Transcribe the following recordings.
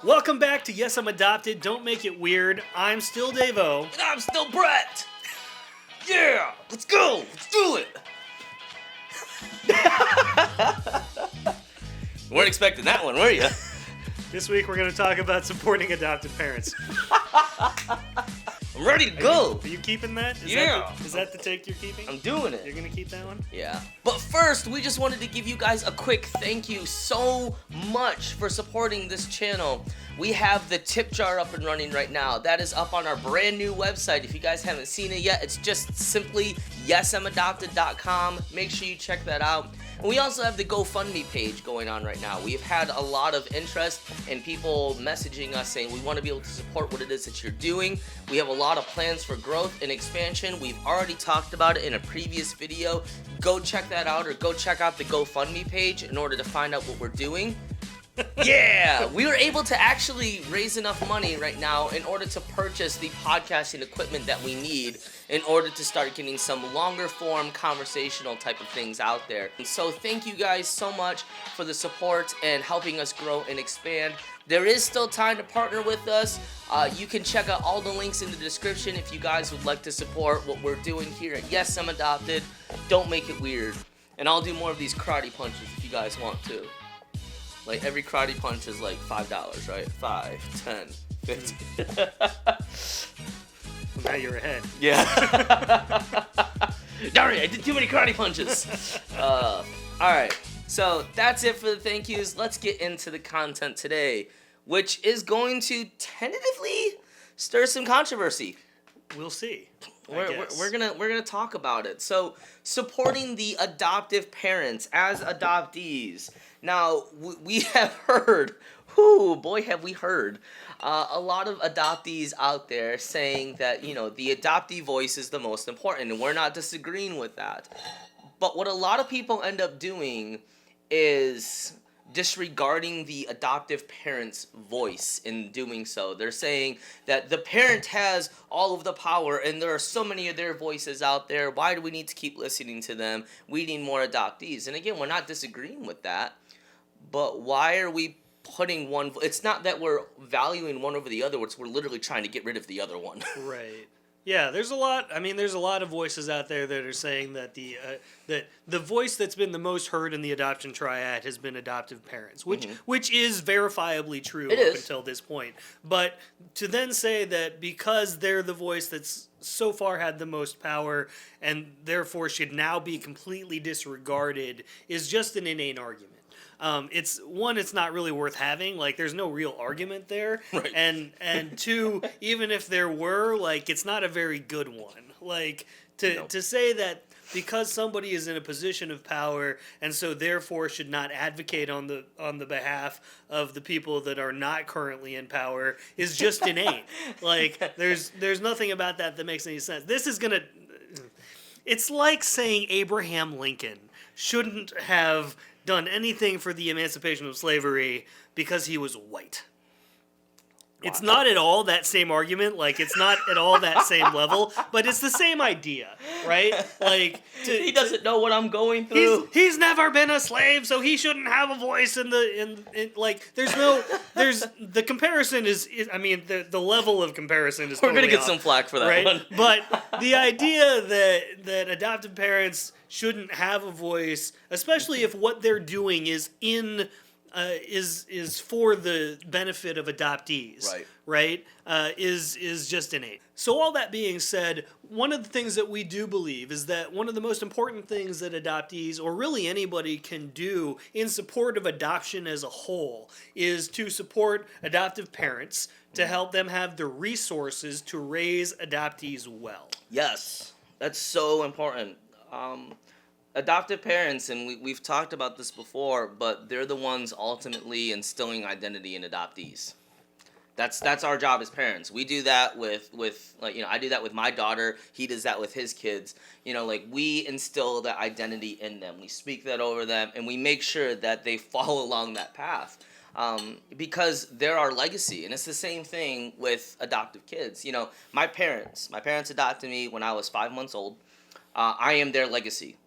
Welcome back to Yes, I'm Adopted. Don't make it weird. I'm still Dave-O. And I'm still Brett. Yeah, let's go. Let's do it. Weren't expecting that one, were you? This week we're going to talk about supporting adoptive parents. I'm ready to go. Are you keeping that? Yeah. Is that the take you're keeping? I'm doing it. You're going to keep that one? Yeah. But first, we just wanted to give you guys a quick thank you so much for supporting this channel. We have the tip jar up and running right now. That is up on our brand new website. If you guys haven't seen it yet, it's just simply yesimadopted.com. Make sure you check that out. And we also have the GoFundMe page going on right now. We've had a lot of interest and people messaging us saying we want to be able to support what it is that you're doing. We have a lot of plans for growth and expansion. We've already talked about it in a previous video. Go check that out, or go check out the GoFundMe page in order to find out what we're doing. Yeah, we were able to actually raise enough money right now in order to purchase the podcasting equipment that we need in order to start getting some longer form conversational type of things out there. And so thank you guys so much for the support and helping us grow and expand. There is still time to partner with us. You can check out all the links in the description if you guys would like to support what we're doing here at Yes, I'm Adopted. Don't make it weird. And I'll do more of these karate punches if you guys want to. Like, every karate punch is like $5, right? 5, 10, 50. Well, now you're ahead. Yeah. Darn it, I did too many karate punches. Alright, so that's it for the thank yous. Let's get into the content today, which is going to tentatively stir some controversy. We'll see. We're gonna talk about it. So, supporting the adoptive parents as adoptees. Now, we have heard, boy have we heard, a lot of adoptees out there saying that, you know, the adoptee voice is the most important, and we're not disagreeing with that. But what a lot of people end up doing is disregarding the adoptive parent's voice in doing so. They're saying that the parent has all of the power and there are so many of their voices out there. Why do we need to keep listening to them? We need more adoptees. And again, we're not disagreeing with that, but why are we putting one? It's not that we're valuing one over the other. We're literally trying to get rid of the other one. Right. Yeah, there's a lot of voices out there that are saying that the voice that's been the most heard in the adoption triad has been adoptive parents, which is verifiably true until this point. But to then say that because they're the voice that's so far had the most power and therefore should now be completely disregarded is just an inane argument. It's not really worth having. Like, there's no real argument there. Right. And two, even if there were, like, it's not a very good one. Like, to say that because somebody is in a position of power and so therefore should not advocate on the behalf of the people that are not currently in power is just inane. Like, there's nothing about that makes any sense. It's like saying Abraham Lincoln shouldn't have done anything for the emancipation of slavery because he was white. Wow. It's not at all that same argument. Like, it's not at all that same level, but it's the same idea, right? Like, he doesn't know what I'm going through. He's never been a slave, so he shouldn't have a voice in the comparison is I mean, the level of comparison is We're totally going to get off, some flack for that right? one. But the idea that adoptive parents shouldn't have a voice, especially if what they're doing is is for the benefit of adoptees, right? Is just innate. So all that being said, one of the things that we do believe is that one of the most important things that adoptees, or really anybody, can do in support of adoption as a whole is to support adoptive parents to help them have the resources to raise adoptees well. Yes, that's so important. Adoptive parents, and we've talked about this before, but they're the ones ultimately instilling identity in adoptees. That's our job as parents. We do that with like, you know, I do that with my daughter. He does that with his kids. You know, like, we instill that identity in them. We speak that over them, and we make sure that they follow along that path. Because they're our legacy, and it's the same thing with adoptive kids. You know, my parents adopted me when I was 5 months old. I am their legacy.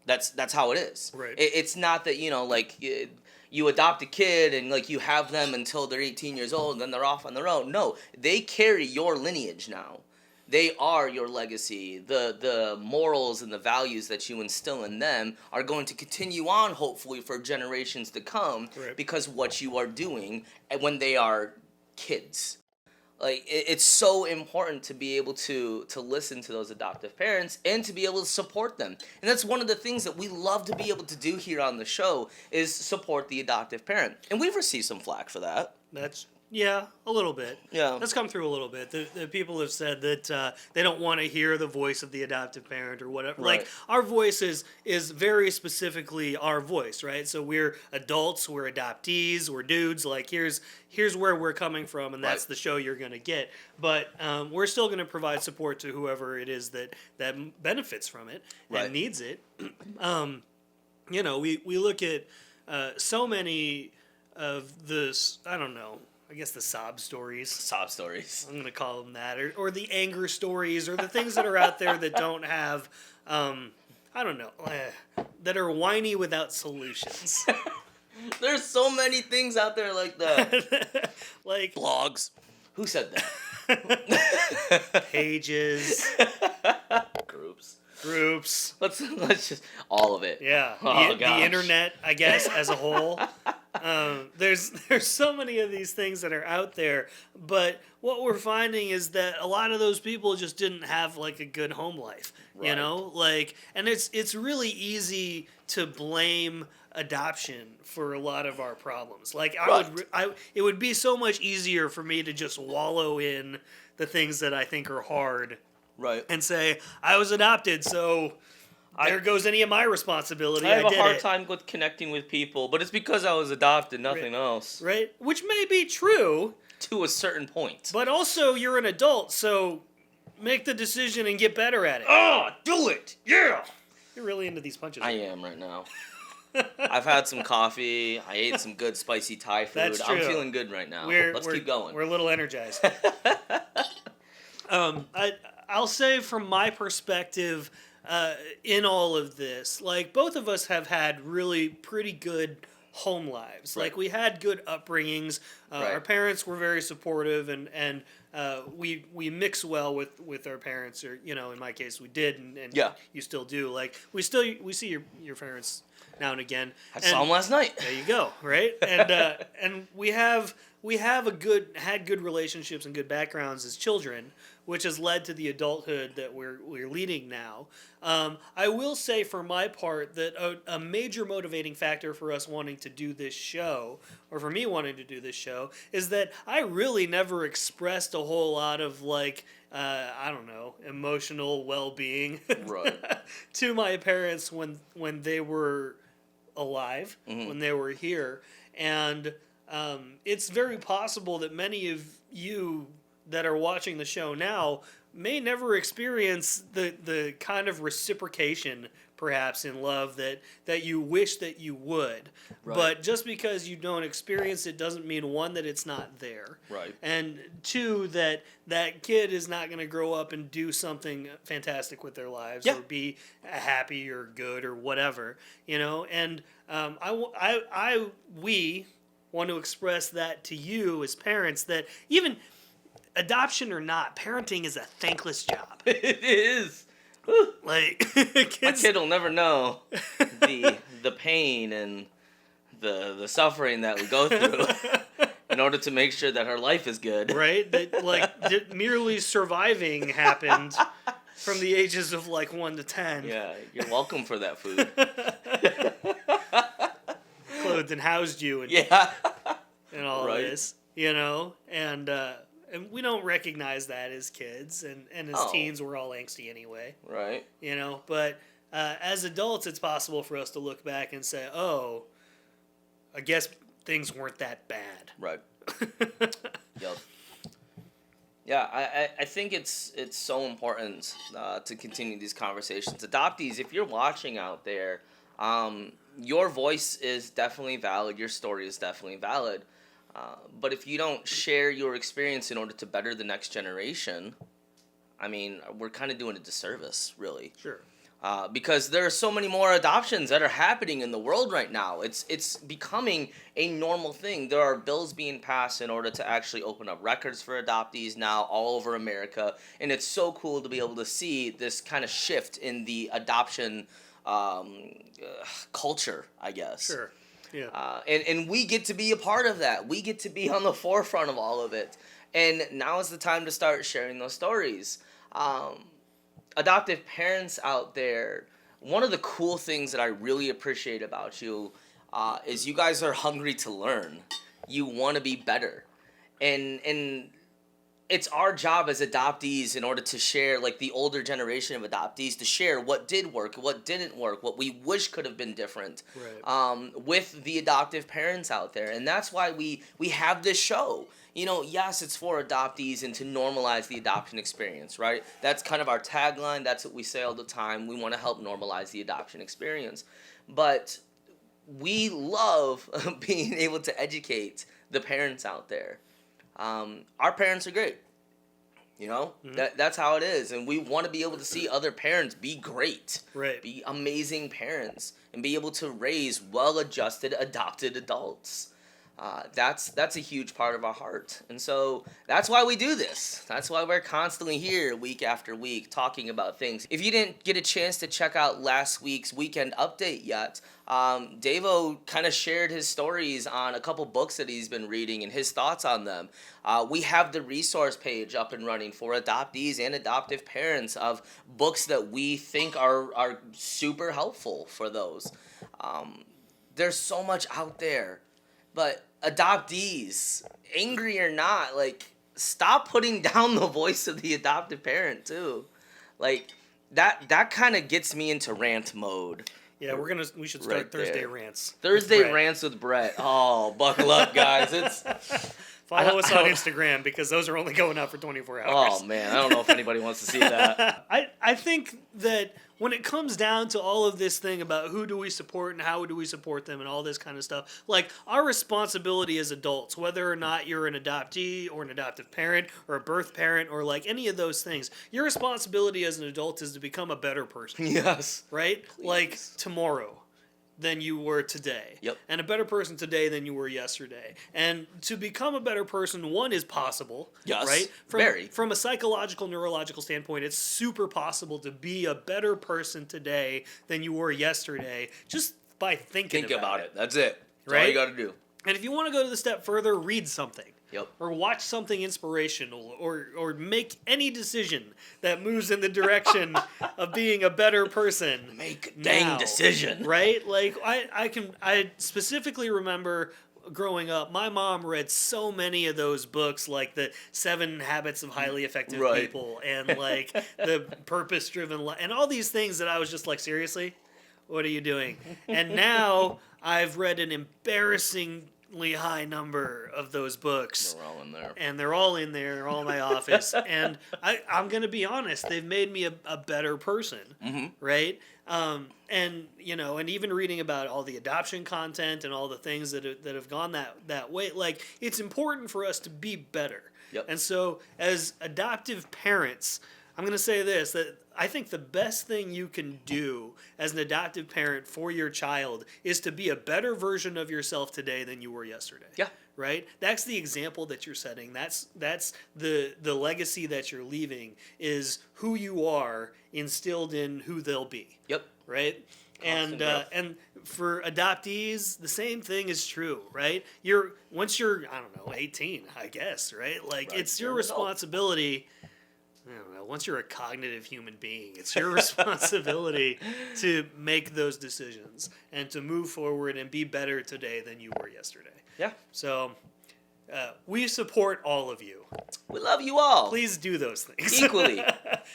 That's how it is. Right. It's not that, you know, like, you adopt a kid and like you have them until they're 18 years old and then they're off on their own. No, they carry your lineage now. They are your legacy. The morals and the values that you instill in them are going to continue on, hopefully, for generations to come, Right. because what you are doing when they are kids. Like it's so important to be able to listen to those adoptive parents and to be able to support them. And that's one of the things that we love to be able to do here on the show is support the adoptive parent. And we've received some flack for that. Yeah, a little bit. Yeah. That's come through a little bit. The people have said that they don't want to hear the voice of the adoptive parent or whatever. Right. Like, our voice is very specifically our voice, right? So we're adults, we're adoptees, we're dudes. Like, here's where we're coming from, and that's Right. the show you're going to get. But we're still going to provide support to whoever it is that benefits from it Right. and needs it. You know, we look at so many of this, I don't know, I guess the sob stories. Sob stories. I'm going to call them that. Or the anger stories, or the things that are out there that don't have, I don't know, that are whiny without solutions. There's so many things out there like that. Like Blogs. Who said that? pages, groups. Let's just all of it. Yeah, Oh, the gosh. internet, I guess, as a whole. There's so many of these things that are out there, but what we're finding is that a lot of those people just didn't have like a good home life, you Right. know, like, and it's really easy to blame adoption for a lot of our problems. Like, it would be so much easier for me to just wallow in the things that I think are hard Right. and say I was adopted, so there goes any of my responsibility. I have a did hard it. time with connecting with people, but it's because I was adopted, nothing else. Right? Which may be true, To a certain point. but also you're an adult, so make the decision and get better at it. Oh, do it! Yeah! You're really into these punches. I am right now. I've had some coffee. I ate some good spicy Thai food. That's I'm true. feeling good right now. Let's keep going. We're a little energized. I'll say from my perspective, in all of this, like, both of us have had really pretty good home lives. Right. Like, we had good upbringings. Right. Our parents were very supportive, and we mix well with our parents, or, you know, in my case we did, and Yeah. you still do. Like, we see your parents now and again. I saw him last night. There you go, right? And we had good relationships and good backgrounds as children, which has led to the adulthood that we're leading now. I will say, for my part, that a major motivating factor for us wanting to do this show, or for me wanting to do this show, is that I really never expressed a whole lot of, like, I don't know, emotional well-being Right. to my parents when they were alive, when they were here. And it's very possible that many of you that are watching the show now may never experience the kind of reciprocation, perhaps, in love that you wish that you would. Right. But just because you don't experience it doesn't mean, one, that it's not there. Right. And two, that kid is not going to grow up and do something fantastic with their lives, Yeah. or be happy or good or whatever, you know. And we want to express that to you as parents, that even adoption or not, parenting is a thankless job. It is. Like, My kids, kid will never know the pain and the suffering that we go through in order to make sure that her life is good. right? That, like, merely surviving happened from the ages of like 1 to 10. Yeah, you're welcome for that food. Clothed and housed you and, Yeah. and all Right. of this, you know? And we don't recognize that as kids, and as Oh. teens we're all angsty anyway, Right. you know? But as adults, it's possible for us to look back and say, oh, I guess things weren't that bad. Right. Yep. Yeah, I think it's so important to continue these conversations. Adoptees, if you're watching out there, your voice is definitely valid. Your story is definitely valid. But if you don't share your experience in order to better the next generation, I mean, we're kind of doing a disservice, really. Sure. because there are so many more adoptions that are happening in the world right now. It's becoming a normal thing. There are bills being passed in order to actually open up records for adoptees now all over America, and it's so cool to be able to see this kind of shift in the adoption culture, I guess. Sure. Yeah. And we get to be a part of that. We get to be on the forefront of all of it. And now is the time to start sharing those stories. Adoptive parents out there, one of the cool things that I really appreciate about you is you guys are hungry to learn. You want to be better. And it's our job as adoptees, in order to share, like the older generation of adoptees, to share what did work, what didn't work, what we wish could have been different, right. With the adoptive parents out there. And that's why we have this show. You know, yes, it's for adoptees and to normalize the adoption experience, right? That's kind of our tagline. That's what we say all the time. We want to help normalize the adoption experience. But we love being able to educate the parents out there. Our parents are great. You know, that's how it is. And we want to be able to see other parents be great, right. Be amazing parents, and be able to raise well-adjusted, adopted adults. That's a huge part of our heart. And so that's why we do this. That's why we're constantly here week after week talking about things. If you didn't get a chance to check out last week's weekend update yet, Davo kind of shared his stories on a couple books that he's been reading and his thoughts on them. We have the resource page up and running for adoptees and adoptive parents of books that we think are super helpful for those. There's so much out there. But adoptees, angry or not, like, stop putting down the voice of the adoptive parent too. Like, that kind of gets me into rant mode. Yeah, we should start Right Thursday there. rants. Thursday rants with Brett. Oh, buckle up, guys. Follow us on Instagram, because those are only going out for 24 hours. Oh man, I don't know if anybody wants to see that. I think that when it comes down to all of this thing about who do we support and how do we support them and all this kind of stuff, like, our responsibility as adults, whether or not you're an adoptee or an adoptive parent or a birth parent or like any of those things, your responsibility as an adult is to become a better person. Yes. Right? Please. Like, tomorrow than you were today. Yep. And a better person today than you were yesterday. And to become a better person, one, is possible. Yes, right? very. From a psychological, neurological standpoint, it's super possible to be a better person today than you were yesterday, just by thinking about it. That's it. That's Right? all you got to do. And if you want to go to the step further, read something. Yep. Or watch something inspirational, or make any decision that moves in the direction of being a better person. Make a dang decision. Right? Like, I specifically remember growing up, my mom read so many of those books, like the 7 Habits of Highly Effective Right. People, and like the Purpose-Driven Life, and all these things that I was just like, seriously? What are you doing? And now I've read an embarrassingly high number of those books. They're all in there. And they're all in there. They're all in my office. And I'm going to be honest. They've made me a better person. Mm-hmm. Right? And, you know, and even reading about all the adoption content and all the things that have gone that way, like, it's important for us to be better. Yep. And so as adoptive parents, I'm going to say this, that I think the best thing you can do as an adoptive parent for your child is to be a better version of yourself today than you were yesterday. Yeah. Right? That's the example that you're setting. That's the legacy that you're leaving, is who you are instilled in who they'll be. Yep. Right? Constant growth. And for adoptees, the same thing is true, right? Once you're, I don't know, 18, I guess, right? Like, Right. it's your You're an adult. responsibility. I don't know. Once you're a cognitive human being, it's your responsibility to make those decisions and to move forward and be better today than you were yesterday. Yeah. So, we support all of you. We love you all. Please do those things Equally,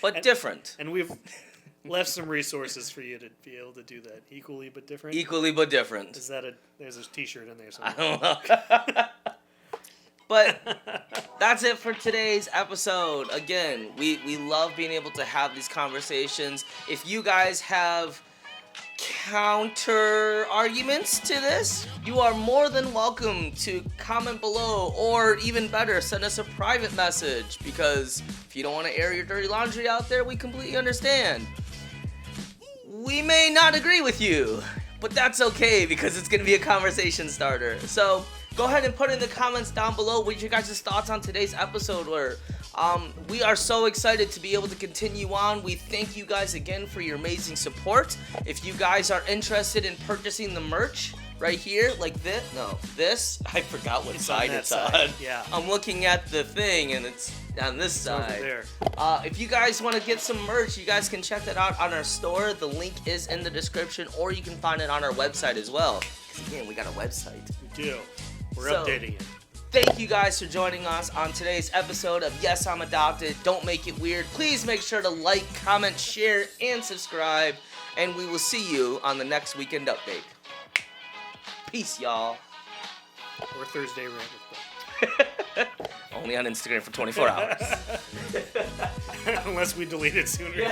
but different. And we've left some resources for you to be able to do that. Equally but different. Equally, but different. Is that there's a T-shirt in there I somewhere. don't know. But that's it for today's episode. Again, we love being able to have these conversations. If you guys have counter arguments to this, you are more than welcome to comment below, or even better, send us a private message, because if you don't want to air your dirty laundry out there, we completely understand. we may not agree with you, but that's okay because it's going to be a conversation starter. So go ahead and put in the comments down below what your guys' thoughts on today's episode were. We are so excited to be able to continue on. We thank you guys again for your amazing support. If you guys are interested in purchasing the merch right here, like this, I forgot what side it's on. Yeah. I'm looking at the thing and it's on this side. Over there. If you guys want to get some merch, you guys can check that out on our store. The link is in the description, or you can find it on our website as well. Because again, we got a website. We do. We're So, updating it. Thank you guys for joining us on today's episode of Yes, I'm Adopted. Don't make it weird. Please make sure to like, comment, share, and subscribe. And we will see you on the next weekend update. Peace, y'all. Or Thursday rant. Only on Instagram for 24 hours. Unless we delete it sooner.